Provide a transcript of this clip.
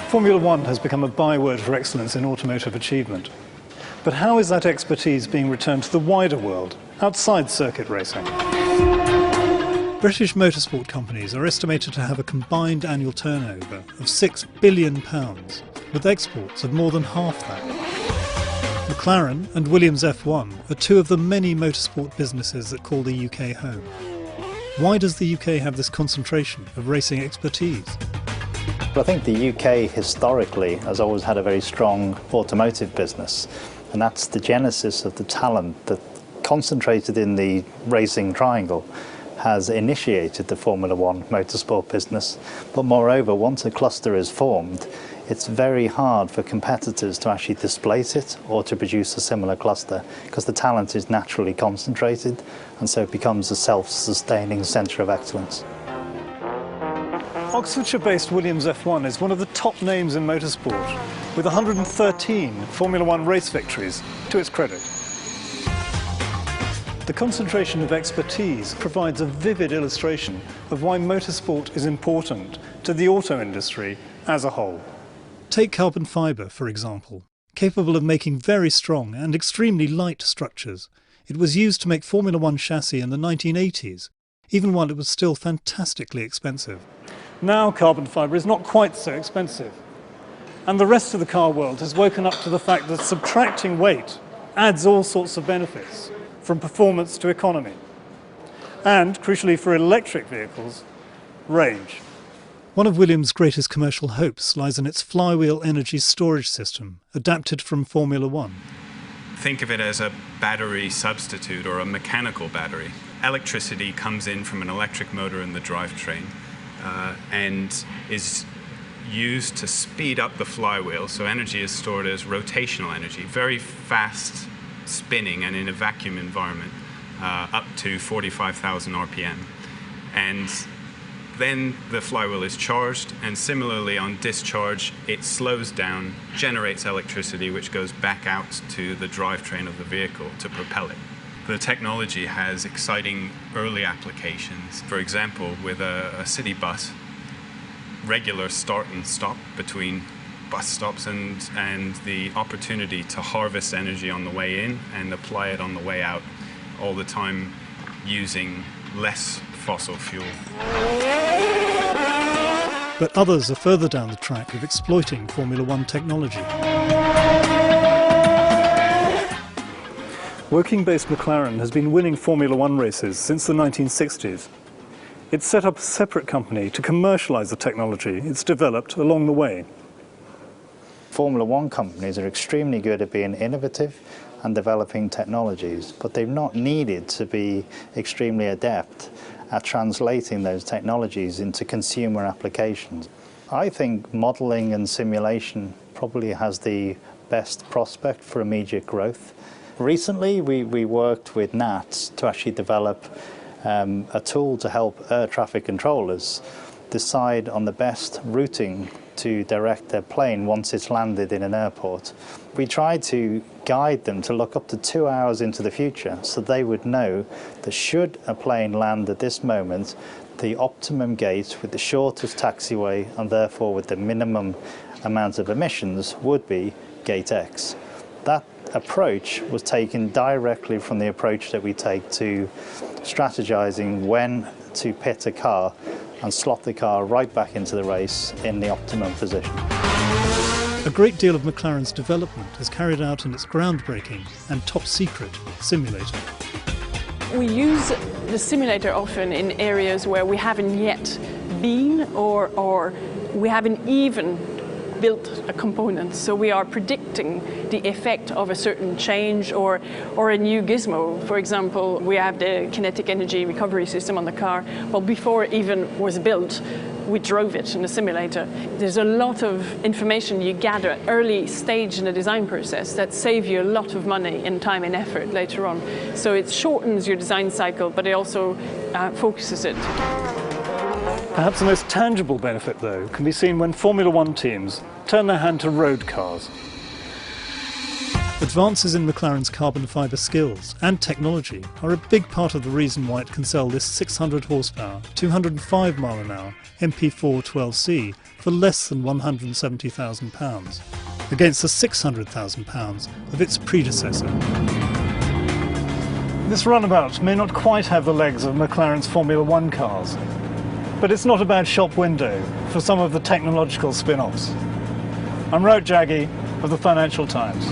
Formula One has become a byword for excellence in automotive achievement. But how is that expertise being returned to the wider world, outside circuit racing? British motorsport companies are estimated to have a combined annual turnover of £6 billion, with exports of more than half that. McLaren and Williams F1 are two of the many motorsport businesses that call the UK home. Why does the UK have this concentration of racing expertise? I think the UK historically has always had a very strong automotive business, and that's the genesis of the talent that, concentrated in the racing triangle, has initiated the Formula One motorsport business. But moreover, once a cluster is formed, it's very hard for competitors to actually displace it or to produce a similar cluster, because the talent is naturally concentrated, and so it becomes a self-sustaining centre of excellence. Oxfordshire-based Williams F1 is one of the top names in motorsport, with 113 Formula One race victories to its credit. The concentration of expertise provides a vivid illustration of why motorsport is important to the auto industry as a whole. Take carbon fibre, for example. Capable of making very strong and extremely light structures, it was used to make Formula One chassis in the 1980s, even while it was still fantastically expensive. Now carbon fibre is not quite so expensive, and the rest of the car world has woken up to the fact that subtracting weight adds all sorts of benefits, from performance to economy, and, crucially for electric vehicles, range. One of Williams' greatest commercial hopes lies in its flywheel energy storage system, adapted from Formula One. Think of it as a battery substitute or a mechanical battery. Electricity comes in from an electric motor in the drivetrain and is used to speed up the flywheel, so energy is stored as rotational energy, very fast spinning and in a vacuum environment, up to 45,000 RPM. And then the flywheel is charged, and similarly on discharge it slows down, generates electricity which goes back out to the drivetrain of the vehicle to propel it. The technology has exciting early applications. For example, with a city bus, regular start and stop between bus stops and the opportunity to harvest energy on the way in and apply it on the way out, all the time using less fossil fuel. But others are further down the track of exploiting Formula One technology. Woking-based McLaren has been winning Formula One races since the 1960s. It's set up a separate company to commercialise the technology it's developed along the way. Formula One companies are extremely good at being innovative and developing technologies, but they've not needed to be extremely adept at translating those technologies into consumer applications. I think modelling and simulation probably has the best prospect for immediate growth. Recently, we worked with NATS to actually develop a tool to help air traffic controllers decide on the best routing to direct their plane once it's landed in an airport. We tried to guide them to look up to 2 hours into the future, so they would know that should a plane land at this moment, the optimum gate with the shortest taxiway and therefore with the minimum amount of emissions would be gate X. That approach was taken directly from the approach that we take to strategizing when to pit a car and slot the car right back into the race in the optimum position. A great deal of McLaren's development is carried out in its groundbreaking and top-secret simulator. We use the simulator often in areas where we haven't yet been or we haven't even built a component. So we are predicting the effect of a certain change or a new gizmo. For example, we have the kinetic energy recovery system on the car. Well, before it even was built, we drove it in the simulator. There's a lot of information you gather at early stage in the design process that save you a lot of money in time and effort later on. So it shortens your design cycle, but it also focuses it. Perhaps the most tangible benefit, though, can be seen when Formula One teams turn their hand to road cars. Advances in McLaren's carbon fibre skills and technology are a big part of the reason why it can sell this 600 horsepower, 205 mile an hour MP4 12C for less than £170,000, against the £600,000 of its predecessor. This runabout may not quite have the legs of McLaren's Formula One cars, but it's not a bad shop window for some of the technological spin-offs. I'm Raut Jaggi of the Financial Times.